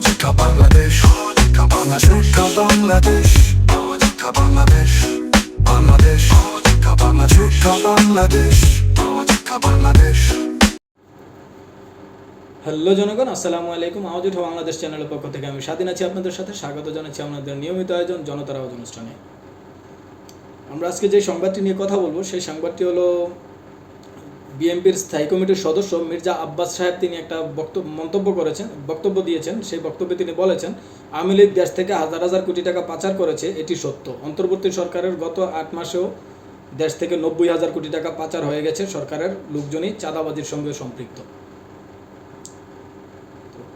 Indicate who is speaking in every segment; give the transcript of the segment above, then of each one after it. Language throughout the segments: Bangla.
Speaker 1: সহযোগিতা বাংলাদেশ, সহযোগিতা বাংলাদেশ, সহযোগিতা বাংলাদেশ, বাংলাদেশ সহযোগিতা বাংলাদেশ, বাংলাদেশ সহযোগিতা বাংলাদেশ।
Speaker 2: হ্যালো জনগণ, আসসালামু আলাইকুম। আওয়াজ উঠা বাংলাদেশ চ্যানেলের পক্ষ থেকে আমি স্বাধীন আছি আপনাদের সাথে। স্বাগত জানাচ্ছি আমাদের নিয়মিত আয়োজন জনতার আওয়াজ অনুষ্ঠানে। আমরা আজকে যে সংবাদটি নিয়ে কথা বলবো সেই সংবাদটি হলো বিএনপির স্থায়ী কমিটির সদস্য মির্জা আব্বাস সাহেব তিনি একটা বক্তব্য দিয়েছেন। সেই বক্তব্যে তিনি বলেছেন, আওয়ামী লীগ দেশ থেকে হাজার হাজার কোটি টাকা পাচার করেছে, এটি সত্য। অন্তর্বর্তী সরকারের গত 8 মাসেও দেশ থেকে 90,000 কোটি টাকা পাচার হয়ে গেছে। সরকারের লোকজনই চাঁদাবাজির সঙ্গে সম্পৃক্ত।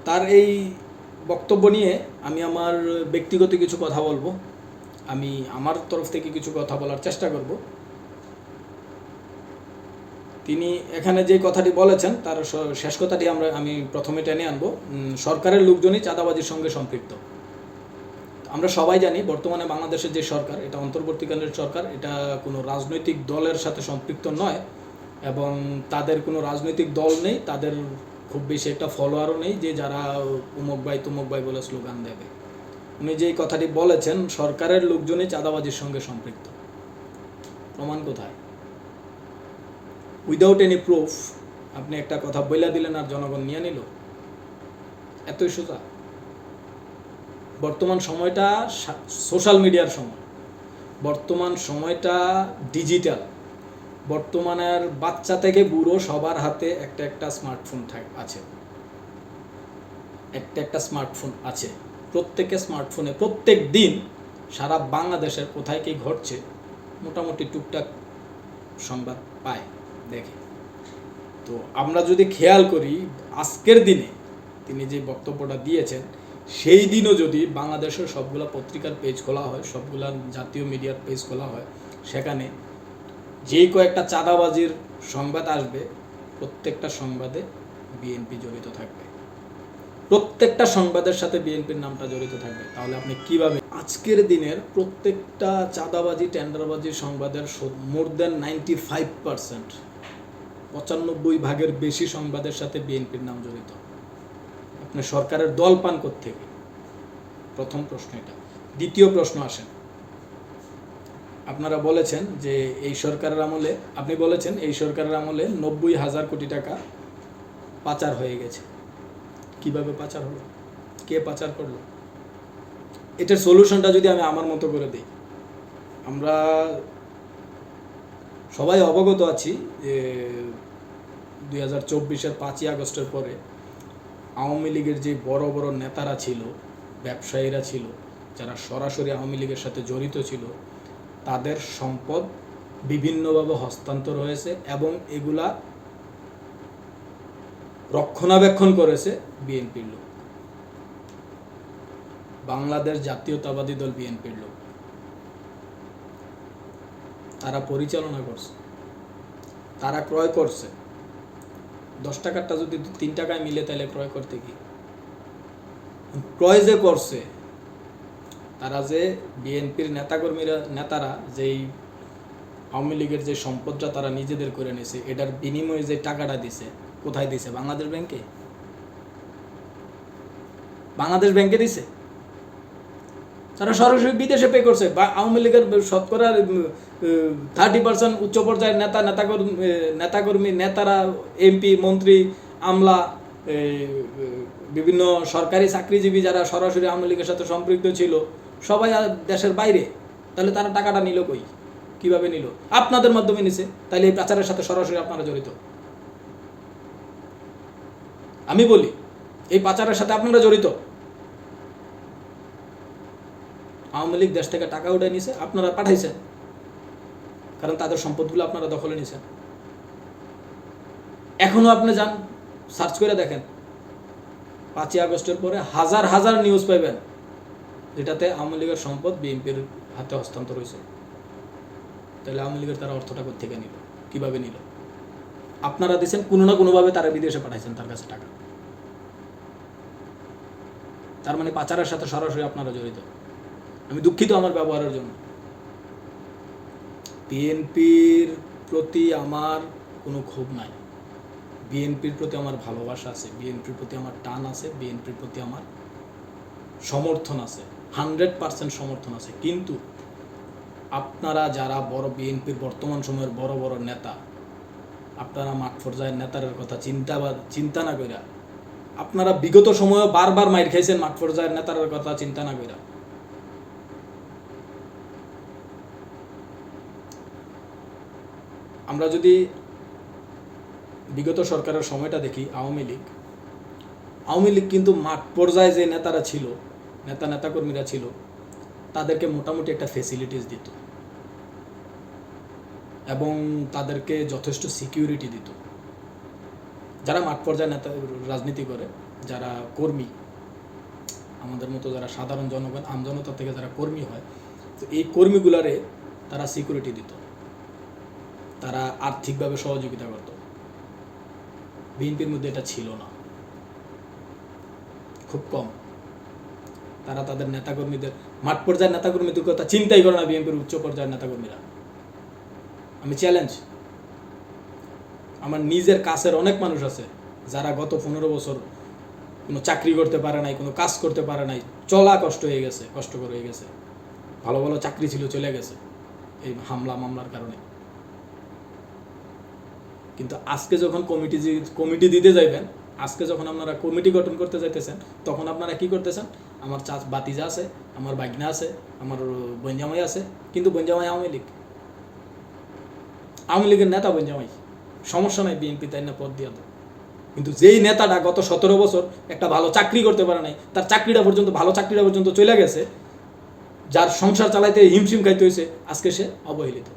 Speaker 2: তার এই বক্তব্য নিয়ে আমি আমার ব্যক্তিগত কিছু কথা বলবো। আমি আমার তরফ থেকে কিছু কথা বলার চেষ্টা করব। তিনি এখানে যে কথাটি বলেছেন তার শেষ কথাটি আমি প্রথমে টেনে আনবো। সরকারের লোকজনই চাঁদাবাজির সঙ্গে সম্পৃক্ত। আমরা সবাই জানি বর্তমানে বাংলাদেশের যে সরকার, এটা অন্তর্বর্তীকালীন সরকার, এটা কোনো রাজনৈতিক দলের সাথে সম্পৃক্ত নয় এবং তাদের কোনো রাজনৈতিক দল নেই, তাদের খুব বেশি একটা ফলোয়ারও নেই যে যারা উমুক ভাই বলে স্লোগান দেবে। উনি যে কথাটি বলেছেন, সরকারের লোকজনই চাঁদাবাজির সঙ্গে সম্পৃক্ত, প্রমাণ কোথায়? উইদাউট এনি প্রুফ আপনি একটা কথা বইলা দিলেন আর জনগণ নিয়ে নিল, এতই সোজা? বর্তমান সময়টা সোশ্যাল মিডিয়ার সময়, বর্তমান সময়টা ডিজিটাল। বর্তমানের বাচ্চা থেকে বুড়ো সবার হাতে একটা স্মার্টফোন আছে, একটা স্মার্টফোন আছে। প্রত্যেকের স্মার্টফোনে প্রত্যেক দিন সারা বাংলাদেশের কোথায় কী ঘটছে মোটামুটি টুকটাক সংবাদ পায়, দেখে। তো আমরা যদি খেয়াল করি, আজকের দিনে তিনি যে বক্তব্যটা দিয়েছেন সেই দিনও যদি বাংলাদেশের সবগুলা পত্রিকার পেজ খোলা হয়, সবগুলা জাতীয় মিডিয়ার পেজ খোলা হয়, সেখানে যেই কয়েকটা চাঁদাবাজির সংবাদ আসবে, প্রত্যেকটা সংবাদে বিএনপি জড়িত থাকবে, প্রত্যেকটা সংবাদের সাথে বিএনপির নামটা জড়িত থাকবে। তাহলে আপনি কিভাবে আজকের দিনের প্রত্যেকটা চাঁদাবাজি টেন্ডারবাজি সংবাদের মোর দেন 95%, 95% বেশি সংবাদের সাথে বিএনপির নাম জড়িত? আপনি সরকারের দল পান কোত্থেকে? প্রথম প্রশ্ন এটা। দ্বিতীয় প্রশ্ন আসেন, আপনারা বলেছেন যে এই সরকারের আমলে, আপনি বলেছেন এই সরকারের আমলে 90,000 কোটি টাকা পাচার হয়ে গেছে। কিভাবে পাচার হলো? কে পাচার করলো? এটার সলিউশনটা যদি আমি আমার মতো করে দিই, আমরা সবাই অবগত আছি যে 2024-এর 5ই আগস্টের পরে আওয়ামী লীগের যে বড় বড় নেতারা ছিল, ব্যবসায়ীরা ছিল, যারা সরাসরি আওয়ামী লীগের সাথে জড়িত ছিল, তাদের সম্পদ বিভিন্নভাবে হস্তান্তর হয়েছে এবং এগুলা রক্ষণাবেক্ষণ করেছে বিএনপির লোক, বাংলাদেশ জাতীয়তাবাদী দল বিএনপির লোক। তারা পরিচালনা করছে, তারা ক্রয় করছে। 10 টাকারটা যদি 3 টাকায় মিলে তাহলে ক্রয় করতে কি? ক্রয় যে করছে, তারা যে বিএনপির নেতারা যেই আওয়ামী লীগের যে সম্পদটা তারা নিজেদের করে নিয়েছে, এটার বিনিময়ে যে টাকাটা দিছে, কোথায় দিছে? বাংলাদেশ ব্যাংকে। বাংলাদেশ ব্যাংকে দিছে। তারা সরাসরি বিদেশে পে করছে। আওয়ামী লীগের শতকরা 30% উচ্চ পর্যায়ের নেতাকর্মী, নেতারা, এমপি, মন্ত্রী, আমলা, বিভিন্ন সরকারি চাকরিজীবী যারা সরাসরি আওয়ামী লীগের সাথে সম্পৃক্ত ছিল, সবাই দেশের বাইরে। তাহলে তারা টাকাটা নিল কই? কিভাবে নিল? আপনাদের মাধ্যমে নিছে। তাহলে এই পাচারের সাথে সরাসরি আপনারা জড়িত। আমি বলি, এই পাচারের সাথে আপনারা জড়িত। আওয়ামী লীগ দেশ থেকে টাকা উঠে নিছে, আপনারা পাঠাইছেন, কারণ তাদের সম্পদগুলো আপনারা দখলে নিছেন। এখনো আপনি যান, সার্চ করে দেখেন, 5ই আগস্টের পরে হাজার হাজার নিউজ পাইবেন যেটাতে আওয়ামী লীগের সম্পদ বিএনপির হাতে হস্তান্তর হয়েছে। তাহলে আওয়ামী লীগের তারা অর্থটা কোত্থেকে নিল? কিভাবে নিল? আপনারা দিচ্ছেন, কোনো না কোনোভাবে তারা বিদেশে পাঠাইছেন তার কাছে টাকা। তার মানে পাচারের সাথে সরাসরি আপনারা জড়িত। আমি দুঃখিত আমার ব্যবহারের জন্য। বিএনপির প্রতি আমার কোনো ক্ষোভ নাই, বিএনপির প্রতি আমার ভালোবাসা আছে, বিএনপির প্রতি আমার টান আছে, বিএনপির প্রতি আমার সমর্থন আছে, 100% সমর্থন আছে, কিন্তু আপনারা যারা বড় বিএনপির বর্তমান সময়ের বড় বড় নেতা, আপনারা মাঠ পর্যায়ের নেতাদের কথা চিন্তা না কইরা, আপনারা বিগত সময়ে বারবার মাইর খাইছেন মাঠ পর্যায়ের নেতাদের কথা চিন্তা না কইরা। আমরা যদি বিগত সরকারের সময়টা দেখি, আওয়ামী লীগ কিন্তু মাঠ পর্যায়ে যে নেতারা ছিল, নেতাকর্মীরা ছিল, তাদেরকে মোটামুটি একটা ফেসিলিটিস দিত এবং তাদেরকে যথেষ্ট সিকিউরিটি দিত। যারা মাঠ পর্যায়ে নেতা রাজনীতি করে, যারা কর্মী, আমাদের মতো যারা সাধারণ জনগণ, আমজনতা থেকে যারা কর্মী হয়, তো এই কর্মীগুলারে তারা সিকিউরিটি দিত, তারা আর্থিকভাবে সহযোগিতা করত। বিএনপির মধ্যে এটা ছিল না, খুব কম। তারা তাদের নেতাকর্মীদের, মাঠ পর্যায়ের নেতাকর্মীদের কথা চিন্তাই করে না বিএনপির উচ্চ পর্যায়ের নেতাকর্মীরা। আমি চ্যালেঞ্জ, আমার নিজের কাছের অনেক মানুষ আছে যারা গত 15 বছর কোনো চাকরি করতে পারে নাই, কোনো কাজ করতে পারে নাই, চলা কষ্টকর হয়ে গেছে। ভালো ভালো চাকরি ছিল, চলে গেছে এই মামলার কারণে। কিন্তু আজকে যখন কমিটি দিতে যাইবেন, আজকে যখন আপনারা কমিটি গঠন করতে যাইতেছেন, তখন আপনারা কি করতেছেন? আমার বাতিজা আছে, আমার বাগনা আছে, আমার বঞ্জামাই আছে, কিন্তু বঞ্জামাই আওয়ামী লীগের নেতা বঞ্জামাই, সমস্যা নাই, বিএনপি তাই না পদ দিয়ে দেয়। কিন্তু যেই নেতাটা গত 17 বছর একটা ভালো চাকরি করতে পারে নাই, তার ভালো চাকরিটা পর্যন্ত চলে গেছে, যার সংসার চালাইতে হিমশিম খাইতে হয়েছে, আজকে সে অবহেলিত।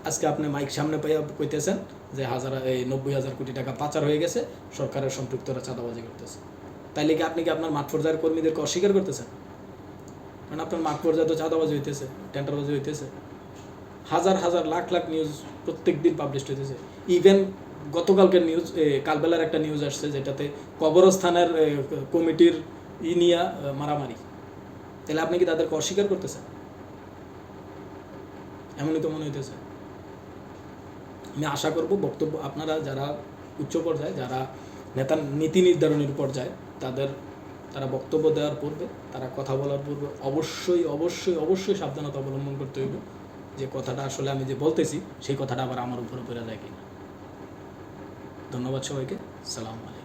Speaker 2: আজকে আপনি মাইক সামনে পাইয়া কইতেছেন যে 90,000 কোটি টাকা পাচার হয়ে গেছে, সরকারের সম্পৃক্তরা চাঁদাবাজি করতেছে। তাইলে কি আপনি কি আপনার মাঠ পর্যায়ের কর্মীদেরকে অস্বীকার করতেছেন? কারণ আপনার মাঠ পর্যায়ে তো চাঁদাবাজি হইতেছে, টেন্ডারবাজি হইতেছে, হাজার লাখ নিউজ প্রত্যেক দিন পাবলিশ হইতেছে। ইভেন গতকালকের নিউজ, কালবেলার একটা নিউজ আসছে যেটাতে কবরস্থানের কমিটির নিয়া মারামারি। তাহলে আপনি কি তাদেরকে অস্বীকার করতেছেন? এমনই তো মনে হইতেছে। আমি আশা করব বক্তব্য আপনারা যারা উচ্চ পর্যায়ে, যারা নীতি নির্ধারণের পর্যায়ে, তারা বক্তব্য দেওয়ার পূর্বে, তারা কথা বলার পূর্বে অবশ্যই সাবধানতা অবলম্বন করতে হইব যে কথাটা আসলে আমি যে বলতেছি সেই কথাটা আবার আমার উপরে পড়ে যায় কিনা। ধন্যবাদ সবাইকে। সালাম আলাইকুম।